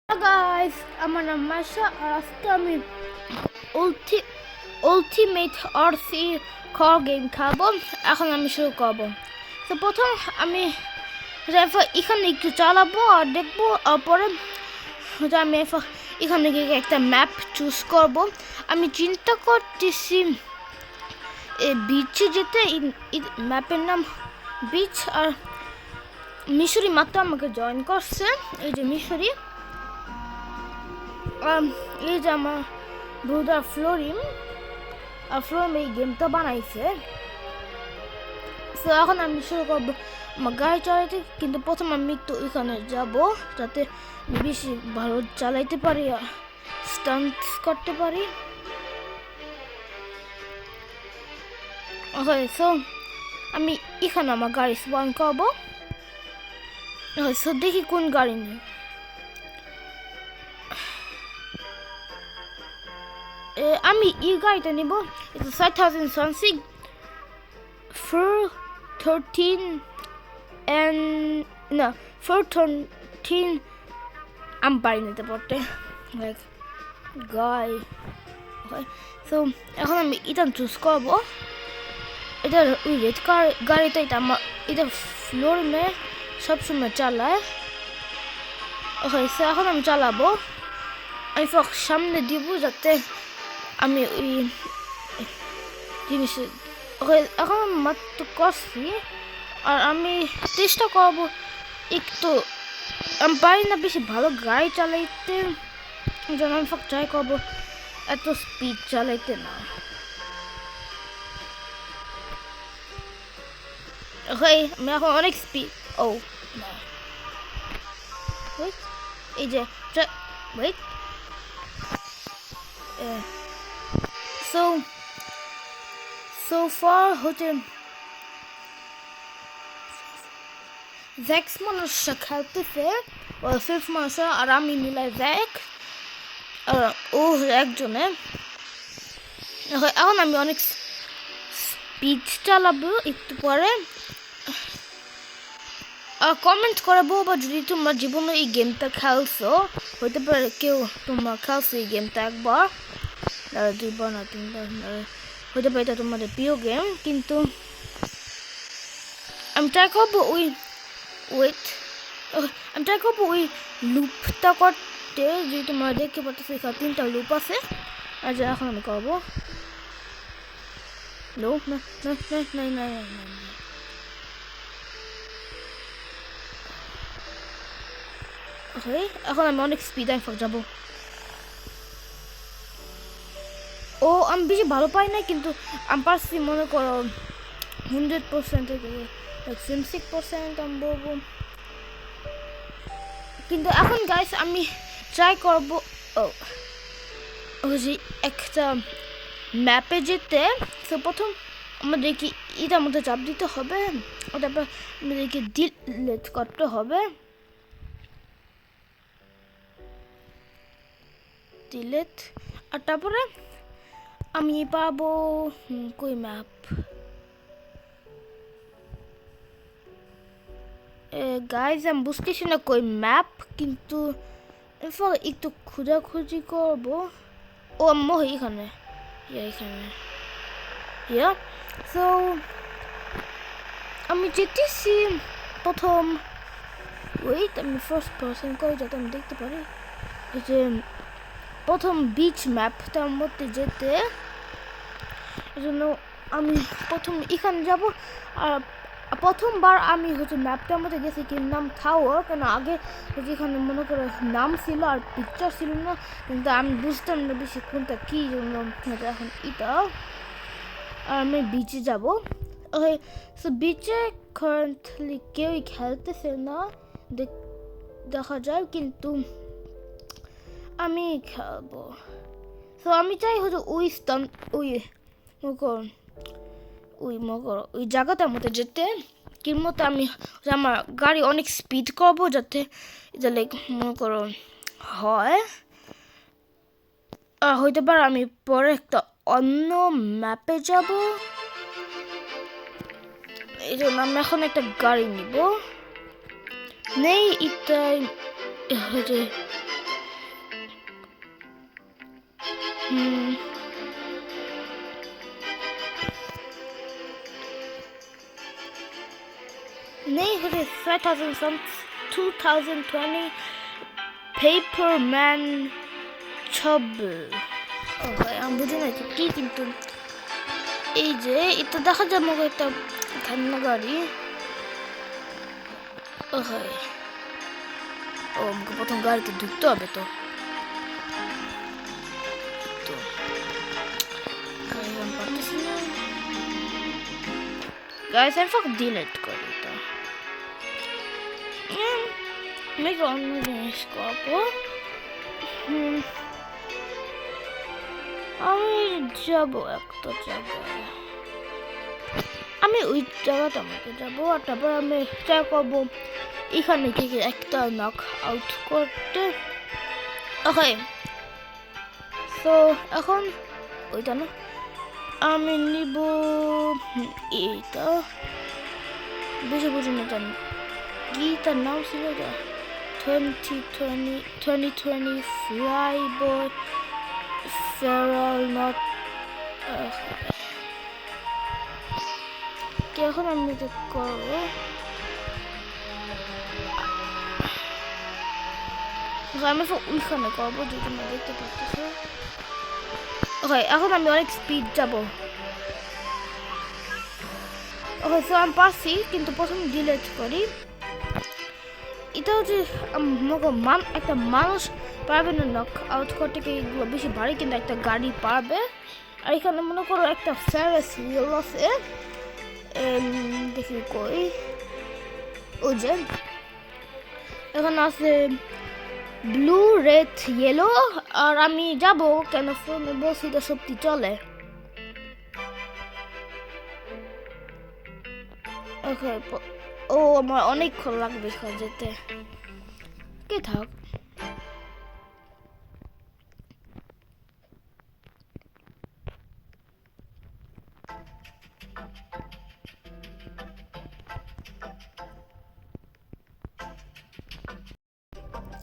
Hi guys, আমার নাম মাইশা আর আজকে আমি ultimate RC car game খাবো। এখন আমি শুরু করব। তো প্রথম আমি এখানে একটু চালাবো আর দেখবো, আর পরে আমি এখানে গিয়ে একটা ম্যাপ চুজ করব। আমি চিন্তা করতেছি বিচে যেতে। ম্যাপের নাম বিচ। আর মিশরি মাত্র আমাকে জয়েন করছে, এই যে মিশরি। এই যে আমার ব্রাদার ফ্লোরিন এই গেমটা বানাইছে। তো এখন আমি শুরু করবো আমার গাড়ি চালাইতে, কিন্তু প্রথম আমি একটু ওইখানে যাব যাতে বেশি ভালো চালাইতে পারি, স্টান্টস করতে পারি। সো আমি এখানে আমার গাড়ি স্পন করবো। সো দেখি কোন গাড়ি নেই। আমি এই গাড়িটা নিব। এটা 5000 413 and no 413 I'm buying it about like guy. Okay, so এখন আমি এটা চুজ করবো। এটা ওই রেড গাড়িটা, এটা ফ্লোর মে সবসময় চালায়। ওকে, সো এখন আমি চালাবো। আমি সামনে দিব যাতে আমি ওই জিনিস। ওকে, এখন মাত্র করছি আর আমি চেষ্টা করবো একটু। আমি পারি না বেশি ভালো গাড়ি চালাইতে, যেন আমি ট্রাই করবো এত স্পিড চালাইতে না। ওকে, আমি এখন অনেক স্পিড। ও না, এই যে ওয়েট। So far হচ্ছে 6 মানুষ খেলতেছে, 5 মানুষ, আর আমি মিলাই 6 আর ও একজনে। এখন আমি অনেক স্পিড চালাবো একটু পরে। কমেন্ট করে বলবো যদি তোমরা জীবনে এই গেমটা খেলছো। হইতে পারে কেউ তোমরা খেলছো এই গেমটা একবার, 2বার না 3বার, হইতে পারে এটা তোমাদের প্রিয় গেম। কিন্তু আমি ট্রাই করবো আমি ট্রাই করবো ওই লুপটা করতে। যদি তোমরা দেখতে পাচ্ছ এখানে 3টা লুপ আছে। আর যা এখন আমি করবো লুপ না। এখন আমি অনেক স্পিড যাবো। আমি বেশি ভালো পাই না, কিন্তু আমি পারছি মনে করো 100% থেকে 76% আমি বলবো। কিন্তু এখন গাইস আমি ট্রাই করবো একটা ম্যাপে যেতে। তো প্রথম আমাদেরকে এটার মধ্যে চাপ দিতে হবে, তারপর আমাদেরকে ডিলিট করতে হবে। ডিলিট, আর তারপরে আমি পাবো কই ম্যাপ। গাইজ আমি বুঝতেছি না কই ম্যাপ, কিন্তু একটু খোঁজাখুঁজি করবো। এখানে সো আমি যেতেছি প্রথম। ওয়েট, আমি ফার্স্ট পার্সন করে যাতে আমি দেখতে পারি যে প্রথম বিচ ম্যাপটার মধ্যে যেতে। এজন্য আমি প্রথম এখানে যাব। আর প্রথমবার আমি ম্যাপটার মধ্যে গেছি কি নাম টাওয়ার, কেন আগে যেখানে মনে করে নাম ছিল আর পিকচার ছিল না, কিন্তু আমি বুঝতাম না বেশি কোনটা কী জন্য। এখন এটা আর আমি বিচে যাব। ওকে, সো বিচে কারেন্টলি কেউই খেলতেছে না দেখা যায়, কিন্তু আমি খেলবো। সো আমি চাই ওই জায়গাটার মধ্যে যেতে। কিন্তু আমি আমার গাড়ি অনেক স্পিড করবো যাতে এটা লাইক মনে করো হয়। হইতে পারে আমি পরে একটা অন্য ম্যাপে যাব। এই জন্য আমি এখন একটা গাড়ি নিব। নেই এটাই Nee, het is 2020 Paperman Trouble. আমি বুঝি না কি, কিন্তু এই যে এটা দেখা যায় আমাকে একটা ঠান্ডা গাড়ি। আমাকে প্রথম গাড়িতে ঢুকতে হবে তো পারতেছি না। গাইস আমি ফাঁক ডিলিট করি তো, আমি অন্য জিনিস করবো। আমি যাবো একটা জায়গায়, আমি ওই জায়গাটা আমাকে যাবো, আর তারপর আমি ট্রাই করবো এখানে থেকে একটা নক আউট করতে। ওকে, তো এখন ওইটা না, আমি নিব এইটা, বেশি বুঝি না জানি কি তার নাম ছিল, 2020 Flyboy Feral Not। এখন আমি এটা করবো, আমি ওইখানে করবো যদি আমি দেখতে পাচ্ছি। ওকে, এখন আমি অনেক স্পিড যাবো। ওকে, তো আমি পারছি, কিন্তু প্রথমে ডিলিট করি। এটা হচ্ছে একটা মানুষ পারবে না নক আউট করতে, এগুলো বেশি ভারী, কিন্তু একটা গাড়ি পারবে। আর এখানে মনে করো একটা ফেরাস হুইল আছে, দেখি কই, ওই যে এখানে আছে ব্লু, রেড, ইয়েলো। আর আমি যাবো কেন ফোনে বলছি তো সত্যি চলে। ওকে, আমার অনেকক্ষণ লাগবে যেতে, কে থাক।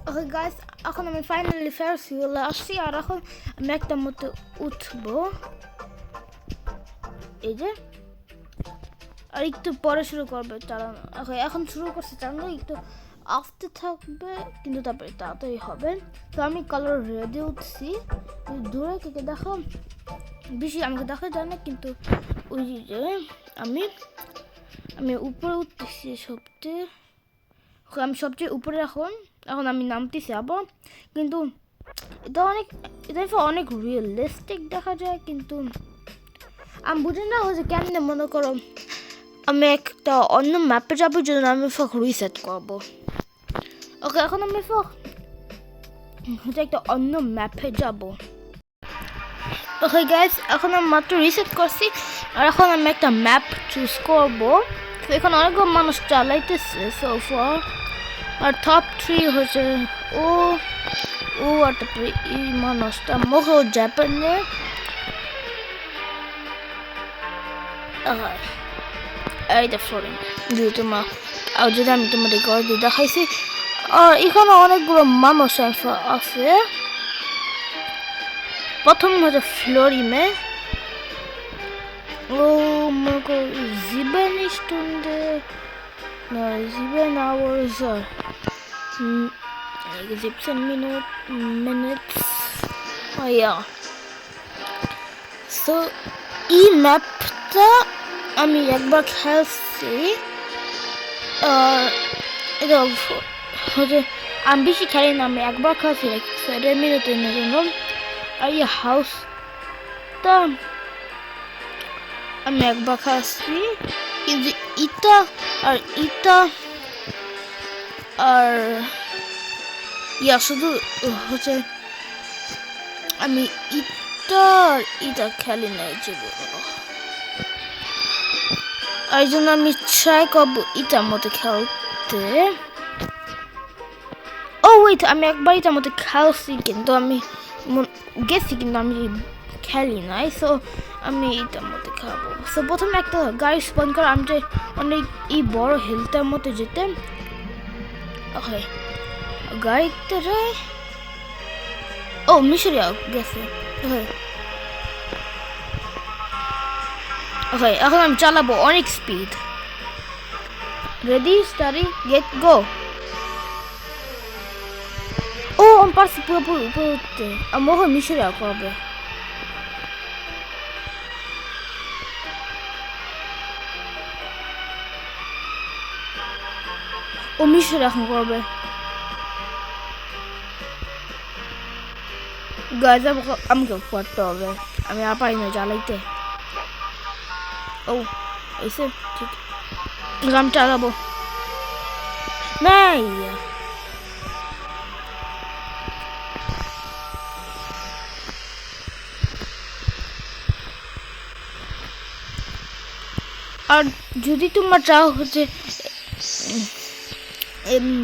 ওকে গাইস, এখন আমি ফাইনালি ফেরাস হুইলে আসছি, আর এখন আমি একটা মতো উঠবো, এই যে, আর একটু পরে শুরু করবে চালানো। ওকে, এখন শুরু করছে চালানো, একটু আসতে থাকবে, কিন্তু তারপরে তাড়াতাড়ি হবে। তো আমি কালার রেডি উঠছি, দূরে থেকে দেখো, বেশি আমাকে দেখা যায় না, কিন্তু ওই যে আমি উপরে উঠতেছি সবচেয়ে। আমি সবচেয়ে উপরে এখন আমি নামতেছি আবার, কিন্তু এটা অনেক রিয়েলিস্টিক দেখা যায়, কিন্তু আমি বুঝি না যে কেমনে মনে করো আমি একটা অন্য ম্যাপে যাবো, জন্য আমি রিসেট করবো। ওকে, এখন আমি একটা অন্য ম্যাপে যাবো। ওকে গাইস, এখন আমি মাত্র রিসেট করছি, আর এখন আমি একটা ম্যাপ চুজ করবো। তো এখানে অনেকগুলো মানুষ চালাইতেছে সোফা, আর টপ 3 হচ্ছে আর তারপরে এই মানুষটা মুখ জাপানে। এইটা ফ্লোরিং যদি আমি তোমাদের ঘর দিয়ে দেখাইছি। আর এখানে অনেকগুলো মানুষ আছে। প্রথম হচ্ছে ফ্লোরিমে, মনে 7 Stunden, 7 hours, 17 minutes. Ja. So, এই ম্যাপটা আমি একবার খেলছি, এটা হচ্ছে আমি বেশি খেলি না, আমি একবার খেলছি 7 মিনিটের জন্য। আর এই হাউসটা আমি একবার খেলছি, কিন্তু আর শুধু হচ্ছে আমি এটা খেলি না, আর এই জন্য আমি ট্রাই করবো এটার মধ্যে খেলতে। ওয়েট, আমি একবার এটার মধ্যে খেলছি, কিন্তু আমি গেছি, কিন্তু আমি খেলি নাই। সো আমি এটার মধ্যে খাবো। সো প্রথমে একটা গাড়ি স্পন করে আমি যে অনেক এই বড় হিলটার মধ্যে যেতে। গাড়িটা মিশরিয়া গেছে। ওকে এখন আমি চালাবো অনেক speed ready steady get go ও আমি পারছি পুরোপুরি উপরে উঠতে আমার ওখানে মিশরে করবে ও মিশরে এখন করবে গাইজ আমাকে পড়তে হবে আমি আর পারি না জ্বালাইতে ও এসে ঠিক আমি চালাবো নাই আর যদি তোমরা চাও হচ্ছে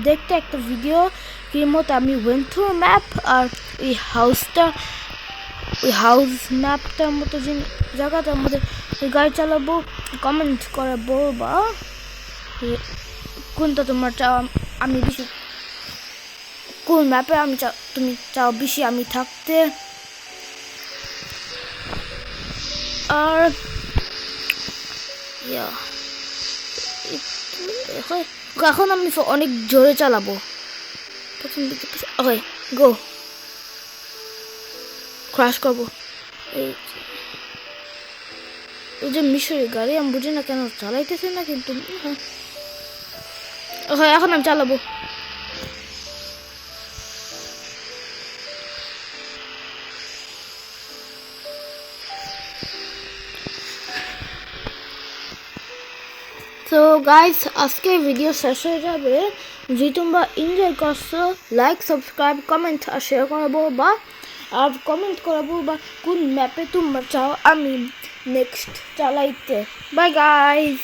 দেখতে একটা ভিডিও এর মতো আমি ওয়েন্থ্রো ম্যাপ আর ওই হাউস ম্যাপটার মতো যে জায়গাটার মধ্যে গাড়ি চালাবো কমেন্ট করে বলবা কোনটা তোমরা চাও আমি বেশি কোন ম্যাপে আমি তুমি চাও বেশি আমি থাকতে আর এখন আমি অনেক জোরে চালাবো প্রথম দিকে ওকে গো ক্রাশ করবো এই যে মিশরের গাড়ি আমি বুঝি না কেন চালাইতেছে না কিন্তু ওকে এখন আমি চালাবো তো গাইস আজকের ভিডিও শেষ হয়ে যাবে যদি তোমরা এনজয় করছো লাইক সাবস্ক্রাইব কমেন্ট আর শেয়ার করে বলবা আর কমেন্ট করে বলবা কোন ম্যাপে তোমরা চাও আমি নেক্সট চালাইতে বাই গাইস